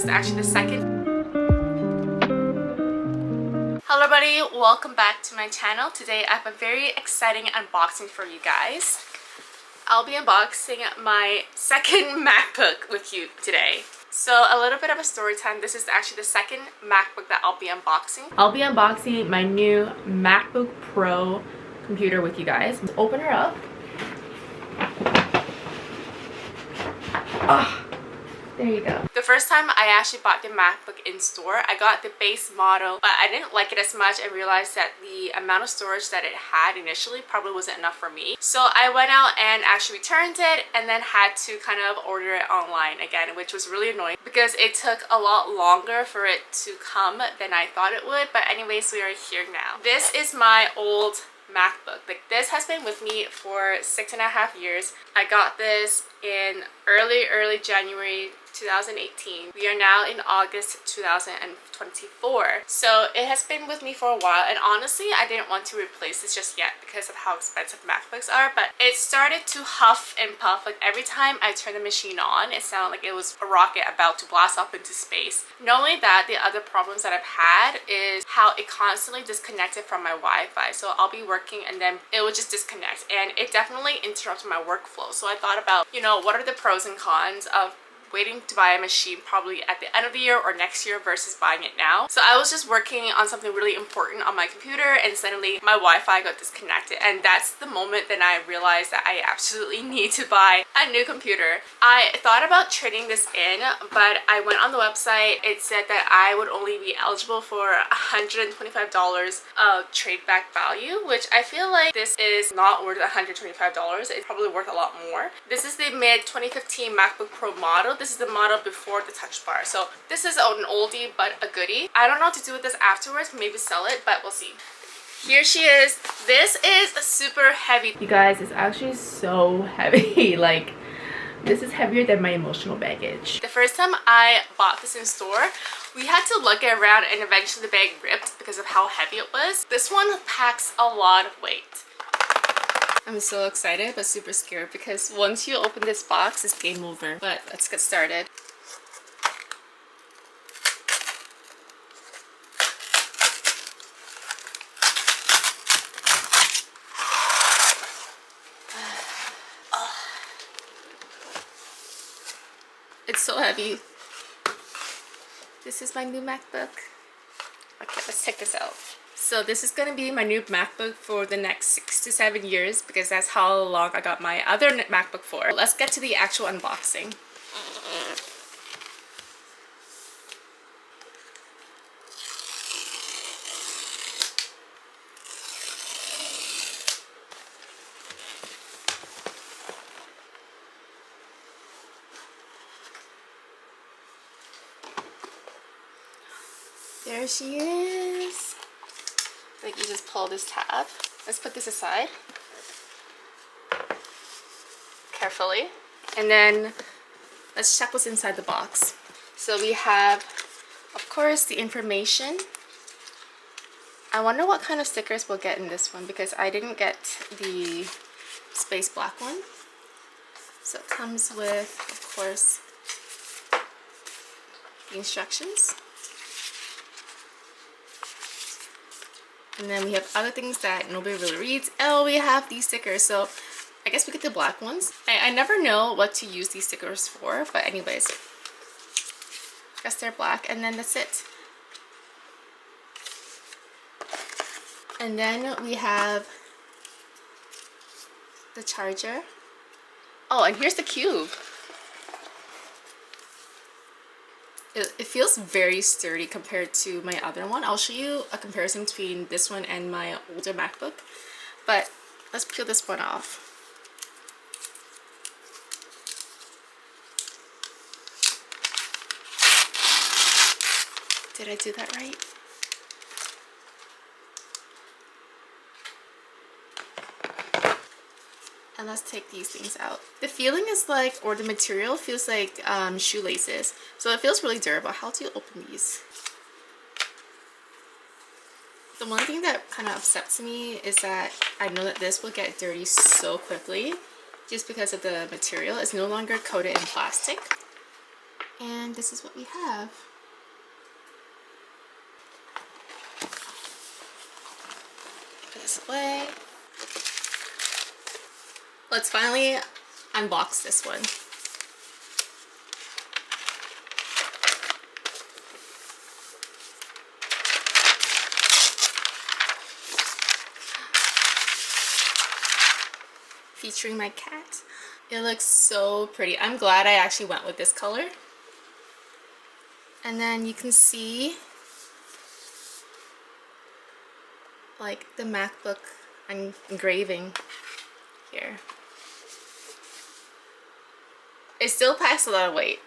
is actually the second. Hello everybody, welcome back to my channel. Today I have a very exciting unboxing for you guys. I'll be unboxing my second MacBook with you today. So a little bit of a story time. This is actually the second MacBook that I'll be unboxing. I'll be unboxing my new MacBook Pro computer with you guys. Let's open her up. There you go. The first time I actually bought the MacBook in store, I got the base model, but I didn't like it as much. I realized that the amount of storage that it had initially probably wasn't enough for me. So I went out and actually returned it and then had to kind of order it online again, which was really annoying because it took a lot longer for it to come than I thought it would. But anyways, we are here now. This is my old MacBook. Like, this has been with me for 6.5 years. I got this in early January 2018. We are now in August 2024. So it has been with me for a while, and honestly I didn't want to replace this just yet because of how expensive MacBooks are, but it started to huff and puff. Like, every time I turned the machine on, it sounded like it was a rocket about to blast up into space. Not only that, the other problems that I've had is how it constantly disconnected from my Wi-Fi. So I'll be working and then it would just disconnect, and it definitely interrupted my workflow. So I thought about, you know, what are the pros and cons of waiting to buy a machine probably at the end of the year or next year versus buying it now. So I was just working on something really important on my computer and suddenly my Wi-Fi got disconnected, and that's the moment that I realized that I absolutely need to buy a new computer. I thought about trading this in, but I went on the website. It said that I would only be eligible for $125 of trade back value, which I feel like this is not worth $125. It's probably worth a lot more. This is the mid 2015 MacBook Pro model. This is the model before the touch bar. So this is an oldie but a goodie. I don't know what to do with this afterwards. Maybe sell it, but we'll see. Here she is. This is super heavy. You guys, it's actually so heavy. Like, this is heavier than my emotional baggage. The first time I bought this in store, we had to lug it around and eventually the bag ripped because of how heavy it was. This one packs a lot of weight. I'm so excited but super scared because once you open this box, it's game over. But let's get started. It's so heavy. This is my new MacBook. Okay, let's take this out. So this is going to be my new MacBook for the next 6 to 7 years because that's how long I got my other MacBook for. Let's get to the actual unboxing. There she is. Like, you just pull this tab. Let's put this aside carefully, and then let's check what's inside the box. So we have, of course, the information. I wonder what kind of stickers we'll get in this one because I didn't get the space black one. So it comes with, of course, the instructions. And then we have other things that nobody really reads. Oh, we have these stickers. So I guess we get the black ones. I never know what to use these stickers for. But anyways, I guess they're black. And then that's it. And then we have the charger. Oh, and here's the cube. It feels very sturdy compared to my other one. I'll show you a comparison between this one and my older MacBook. But let's peel this one off. Did I do that right? And let's take these things out. The feeling is like, or the material feels like shoelaces. So it feels really durable. How do you open these? The one thing that kind of upsets me is that I know that this will get dirty so quickly just because of the material. It's no longer coated in plastic. And this is what we have. Put this away. Let's finally unbox this one. Featuring my cat. It looks so pretty. I'm glad I actually went with this color. And then you can see like the MacBook engraving here. It still packs a lot of weight.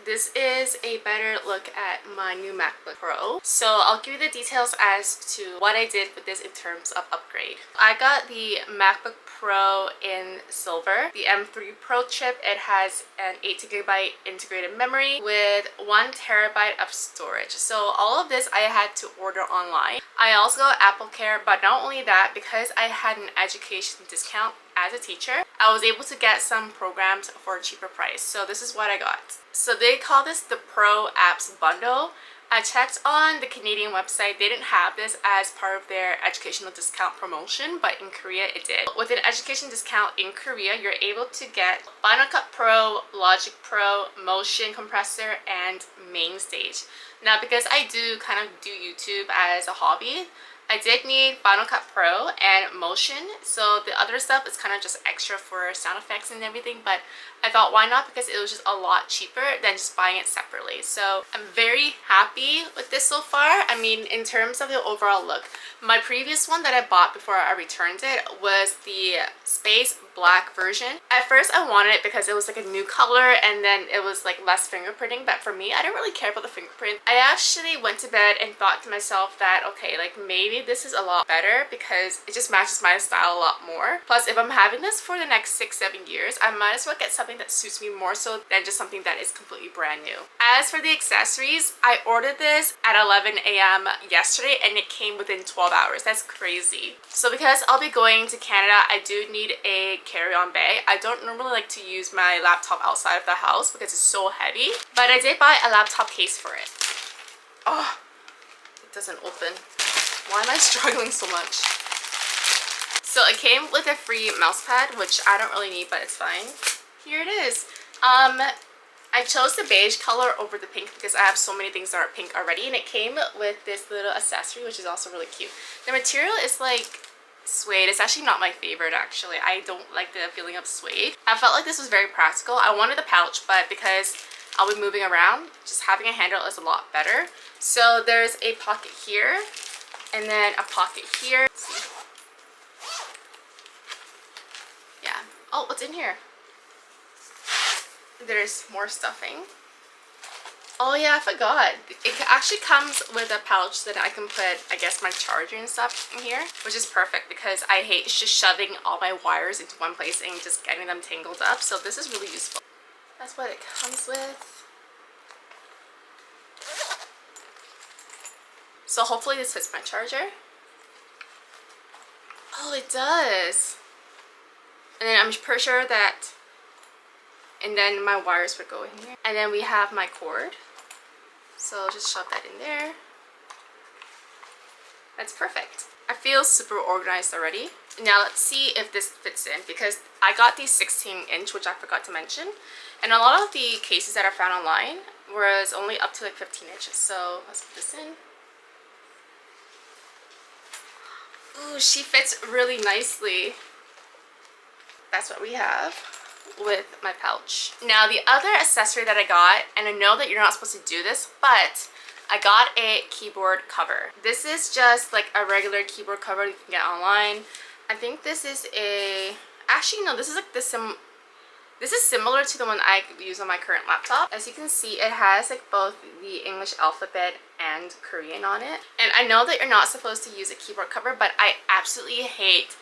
This is a better look at my new MacBook Pro. So I'll give you the details as to what I did with this in terms of upgrade. I got the MacBook Pro in silver, the M3 Pro chip. It has an 8GB integrated memory with 1TB of storage. So all of this I had to order online. I also got Apple Care, but not only that, because I had an education discount as a teacher, I was able to get some programs for a cheaper price. So this is what I got. So they call this the Pro Apps Bundle. I checked on the Canadian website. They didn't have this as part of their educational discount promotion, but in Korea it did. With an education discount in Korea, you're able to get Final Cut Pro, Logic Pro, Motion Compressor, and Main Stage. Now, because I do kind of do YouTube as a hobby, I did need Final Cut Pro and Motion, so the other stuff is kind of just extra for sound effects and everything, but I thought why not, because it was just a lot cheaper than just buying it separately. So I'm very happy with this so far. I mean, in terms of the overall look, my previous one that I bought before I returned it was the space black version. At first I wanted it because it was like a new color and then it was like less fingerprinting, but for me, I didn't really care about the fingerprint. I actually went to bed and thought to myself that, okay, like maybe this is a lot better because it just matches my style a lot more. Plus, if I'm having this for the next 6-7 years, I might as well get something that suits me more so than just something that is completely brand new. As for the accessories, I ordered this at 11 a.m. yesterday and it came within 12 hours. That's crazy. So because I'll be going to Canada, I do need a carry-on bag. I don't normally like to use my laptop outside of the house because it's so heavy, but I did buy a laptop case for it. Oh, it doesn't open. Why am I struggling so much? So it came with a free mouse pad, which I don't really need, but it's fine. Here it is. I chose the beige color over the pink because I have so many things that are pink already, and it came with this little accessory, which is also really cute. The material is like suede. It's actually not my favorite, actually. I don't like the feeling of suede. I felt like this was very practical. I wanted the pouch, but because I'll be moving around, just having a handle is a lot better. So there's a pocket here and then a pocket here. Let's see. Yeah. Oh, what's in here? There's more stuffing. Oh yeah, I forgot. It actually comes with a pouch that I can put, I guess, my charger and stuff in here, which is perfect because I hate just shoving all my wires into one place and just getting them tangled up. So this is really useful. That's what it comes with. So hopefully this fits my charger. Oh, it does. And then I'm pretty sure that, and then my wires would go in here. And then we have my cord. So just shove that in there. That's perfect. I feel super organized already. Now let's see if this fits in, because I got these 16-inch, which I forgot to mention. And a lot of the cases that I found online was only up to like 15 inches. So let's put this in. Ooh, she fits really nicely. That's what we have with my pouch. Now the other accessory that I got, and I know that you're not supposed to do this, but I got a keyboard cover. This is just like a regular keyboard cover you can get online. I think this is a, actually no, this is like this is similar to the one I use on my current laptop. As you can see, it has like both the English alphabet and Korean on it. And I know that you're not supposed to use a keyboard cover, but I absolutely hate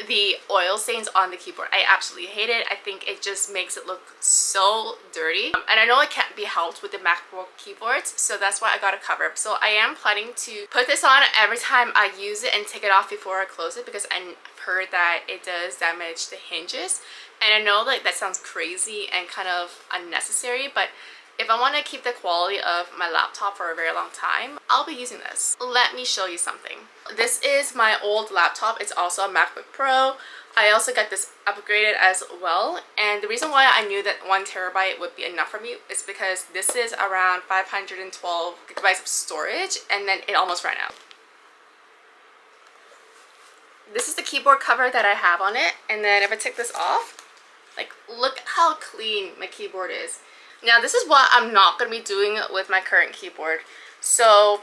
the oil stains on the keyboard. I absolutely hate it. I think it just makes it look so dirty. And I know it can't be helped with the MacBook keyboards, so that's why I got a cover. So I am planning to put this on every time I use it and take it off before I close it, because I've heard that it does damage the hinges. And I know like that sounds crazy and kind of unnecessary, but if I want to keep the quality of my laptop for a very long time, I'll be using this. Let me show you something. This is my old laptop. It's also a MacBook Pro. I also got this upgraded as well. And the reason why I knew that 1 terabyte would be enough for me is because this is around 512 gigabytes of storage, and then it almost ran out. This is the keyboard cover that I have on it. And then if I take this off, like, look how clean my keyboard is. Now this is what I'm not going to be doing with my current keyboard. So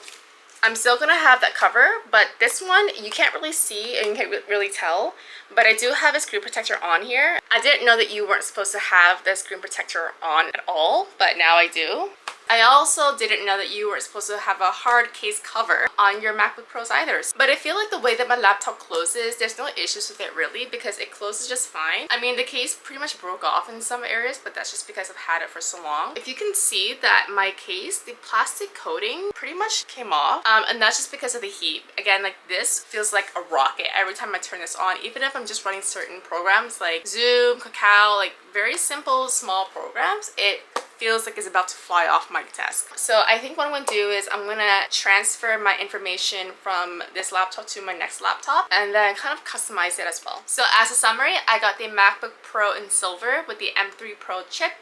I'm still going to have that cover, but this one you can't really see and you can't really tell. But I do have a screen protector on here. I didn't know that you weren't supposed to have the screen protector on at all, but now I do. I also didn't know that you were supposed to have a hard case cover on your MacBook Pros either. But I feel like the way that my laptop closes, there's no issues with it really, because it closes just fine. I mean, the case pretty much broke off in some areas, but that's just because I've had it for so long. If you can see that my case, the plastic coating pretty much came off, and that's just because of the heat. Again, like, this feels like a rocket every time I turn this on, even if I'm just running certain programs like Zoom, Kakao, like very simple small programs. It feels like it's about to fly off my desk. So I think what I'm going to do is I'm going to transfer my information from this laptop to my next laptop and then kind of customize it as well. So as a summary, I got the MacBook Pro in silver with the M3 Pro chip,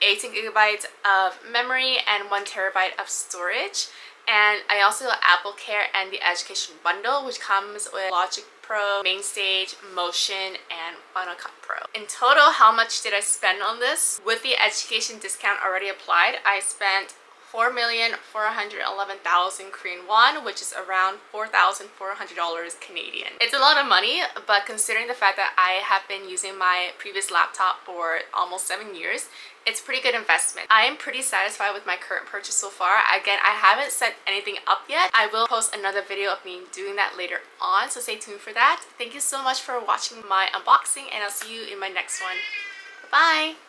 18 gigabytes of memory and 1 terabyte of storage. And I also got Apple Care and the Education Bundle, which comes with Logic Pro, Mainstage, Motion, and Final Cut Pro. In total, how much did I spend on this? With the education discount already applied, I spent 4,411,000 Korean won, which is around $4,400 Canadian. It's a lot of money, but considering the fact that I have been using my previous laptop for almost 7 years, it's a pretty good investment. I am pretty satisfied with my current purchase so far. Again, I haven't set anything up yet. I will post another video of me doing that later on, so stay tuned for that. Thank you so much for watching my unboxing, and I'll see you in my next one. Bye-bye!